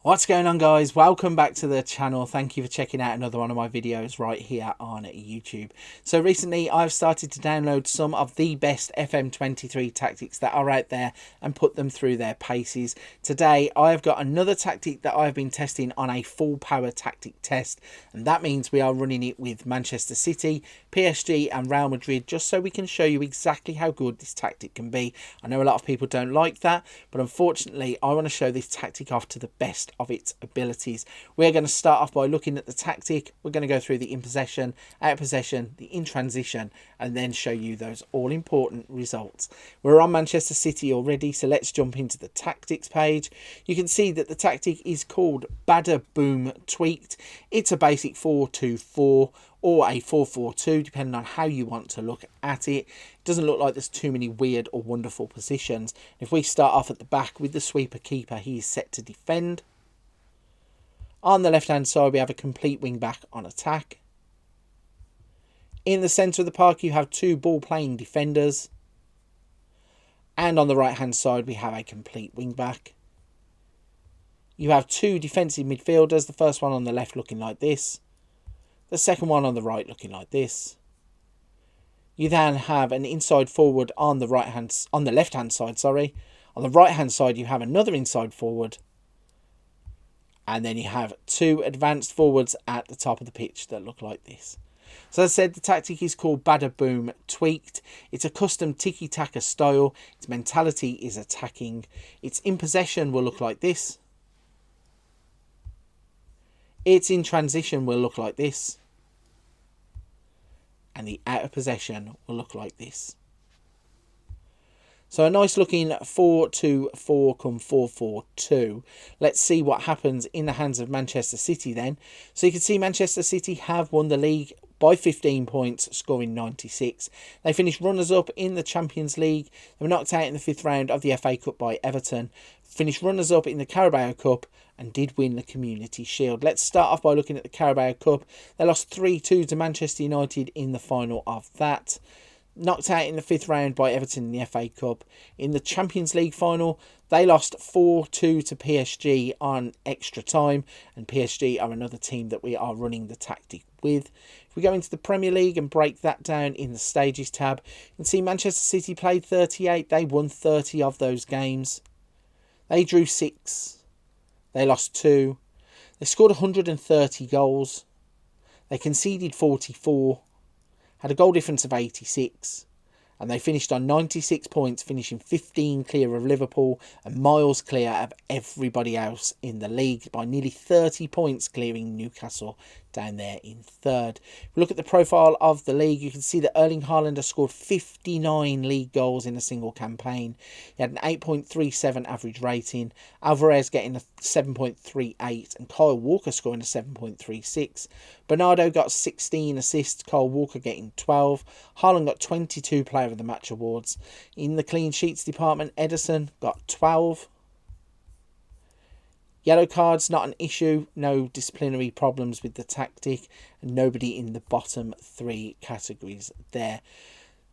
What's going on, guys? Welcome back to the channel. Thank you for checking out another one of my videos right here on YouTube. So recently I've started to download some of the best FM23 tactics that are out there and put them through their paces. Today I've got another tactic that I've been testing on a full power tactic test, and that means we are running it with Manchester City, PSG and Real Madrid, just so we can show you exactly how good this tactic can be. I know a lot of people don't like that, but unfortunately I want to show this tactic off to the best of its abilities. We're going to start off by looking at the tactic. We're going to go through the in possession, out of possession, the in transition, and then show you those all important results. We're on Manchester City already, so let's jump into the tactics page. You can see that the tactic is called BADA Boom Tweaked. It's a basic 4-2-4 or a 4-4-2, depending on how you want to look at it. It doesn't look like there's too many weird or wonderful positions. If we start off at the back with the sweeper keeper, he is set to defend. On the left-hand side, we have a complete wing-back on attack. In the centre of the park, you have two ball-playing defenders. And on the right-hand side, we have a complete wing-back. You have two defensive midfielders, the first one on the left looking like this. The second one on the right looking like this. You then have an inside forward on the left-hand side, sorry. On the right-hand side, you have another inside forward. And then you have two advanced forwards at the top of the pitch that look like this. So as I said, the tactic is called BADA Boom Tweaked. It's a custom tiki-taka style. Its mentality is attacking. Its in possession will look like this. Its in transition will look like this. And the out of possession will look like this. So a nice looking 4-2-4 come 4-4-2. Let's see what happens in the hands of Manchester City then. So you can see Manchester City have won the league by 15 points, scoring 96. They finished runners-up in the Champions League. They were knocked out in the 5th round of the FA Cup by Everton. Finished runners-up in the Carabao Cup and did win the Community Shield. Let's start off by looking at the Carabao Cup. They lost 3-2 to Manchester United in the final of that. Knocked out in the 5th round by Everton in the FA Cup. In the Champions League final, they lost 4-2 to PSG on extra time. And PSG are another team that we are running the tactic with. If we go into the Premier League and break that down in the Stages tab, you can see Manchester City played 38. They won 30 of those games. They drew 6. They lost 2. They scored 130 goals. They conceded 44. Had a goal difference of 86, and they finished on 96 points, finishing 15 clear of Liverpool and miles clear of everybody else in the league, by nearly 30 points clearing Newcastle down there in 3rd. If we look at the profile of the league, you can see that Erling Haaland has scored 59 league goals in a single campaign. He had an 8.37 average rating, Alvarez getting a 7.38 and Kyle Walker scoring a 7.36. Bernardo got 16 assists, Kyle Walker getting 12. Haaland got 22 Player of the Match awards. In the clean sheets department, Ederson got 12. Yellow cards, not an issue. No disciplinary problems with the tactic. And nobody in the bottom 3 categories there.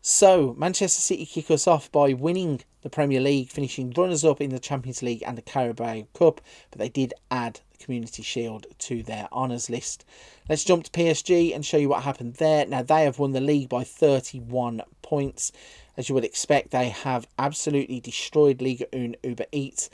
So, Manchester City kick us off by winning the Premier League, finishing runners-up in the Champions League and the Carabao Cup. But they did add the Community Shield to their honours list. Let's jump to PSG and show you what happened there. Now, they have won the league by 31 points. As you would expect, they have absolutely destroyed Liga 1 Uber Eats.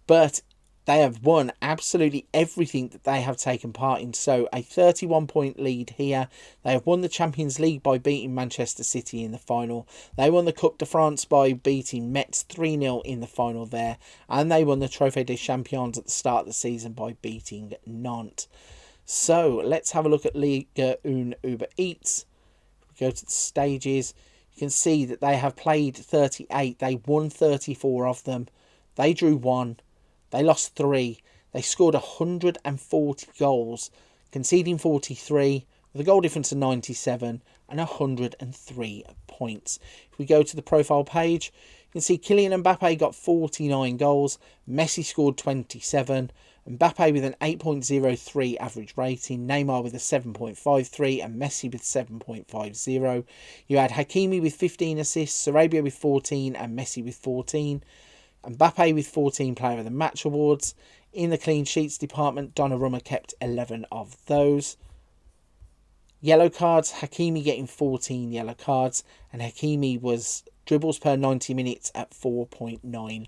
But they have won absolutely everything that they have taken part in. So a 31-point lead here. They have won the Champions League by beating Manchester City in the final. They won the Coupe de France by beating Metz 3-0 in the final there. And they won the Trophée des Champions at the start of the season by beating Nantes. So let's have a look at Liga 1 Uber Eats. If we go to the stages, you can see that they have played 38. They won 34 of them. They drew 1. They lost 3. They scored 140 goals, conceding 43, with a goal difference of 97 and 103 points. If we go to the profile page, you can see Kylian Mbappe got 49 goals, Messi scored 27, Mbappe with an 8.03 average rating, Neymar with a 7.53 and Messi with 7.50. You had Hakimi with 15 assists, Sarabia with 14 and Messi with 14. Mbappe with 14 Player of the Match awards. In the clean sheets department, Donnarumma kept 11 of those. Yellow cards, Hakimi getting 14 yellow cards, and Hakimi was dribbles per 90 minutes at 4.91.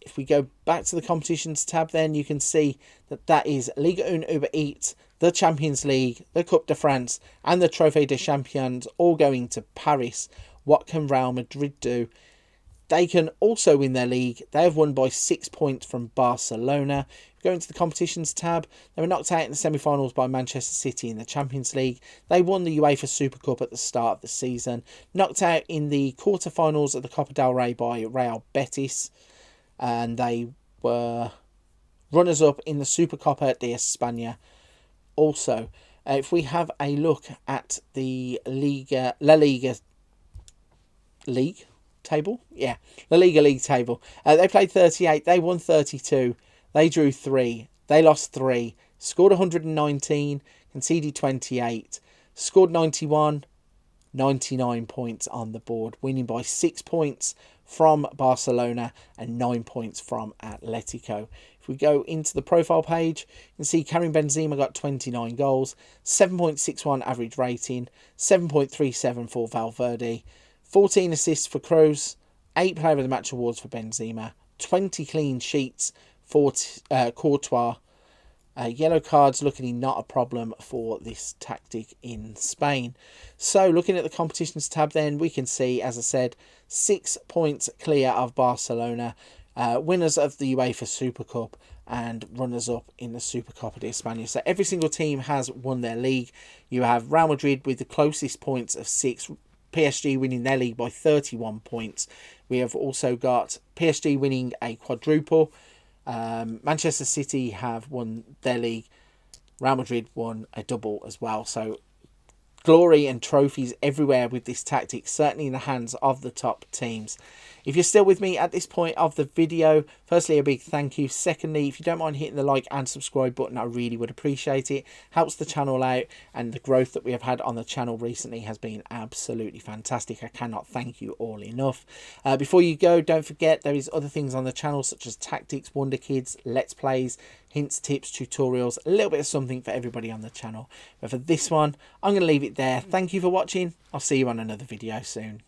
If we go back to the competitions tab, then you can see that that is Ligue 1 Uber Eats, the Champions League, the Coupe de France, and the Trophée des Champions all going to Paris. What can Real Madrid do? They can also win their league. They have won by 6 points from Barcelona. Going to the competitions tab, they were knocked out in the semi-finals by Manchester City in the Champions League. They won the UEFA Super Cup at the start of the season. Knocked out in the quarter-finals of the Copa del Rey by Real Betis. And they were runners-up in the Supercopa de España. Also, if we have a look at the La Liga League table, La Liga League table, they played 38, they won 32, they drew 3, they lost 3, scored 119, conceded 28, scored 91, 99 points on the board, winning by 6 points from Barcelona and 9 points from Atletico. If we go into the profile page, you can see Karim Benzema got 29 goals, 7.61 average rating, 7.37 for Valverde, 14 assists for Kroos, 8 Player of the Match awards for Benzema, 20 clean sheets for Courtois. Yellow cards looking not a problem for this tactic in Spain. So looking at the competitions tab, then we can see, as I said, 6 points clear of Barcelona, winners of the UEFA Super Cup and runners-up in the Supercopa de España. So every single team has won their league. You have Real Madrid with the closest points of 6, PSG winning their league by 31 points. We have also got PSG winning a quadruple. Manchester City have won their league. Real Madrid won a double as well. So glory and trophies everywhere with this tactic, certainly in the hands of the top teams. If you're still with me at this point of the video, firstly, a big thank you. Secondly, if you don't mind hitting the like and subscribe button, I really would appreciate it. Helps the channel out, and the growth that we have had on the channel recently has been absolutely fantastic. I cannot thank you all enough. Before you go, don't forget there is other things on the channel such as tactics, wonder kids, let's plays, hints, tips, tutorials, a little bit of something for everybody on the channel. But for this one, I'm going to leave it there. Thank you for watching. I'll see you on another video soon.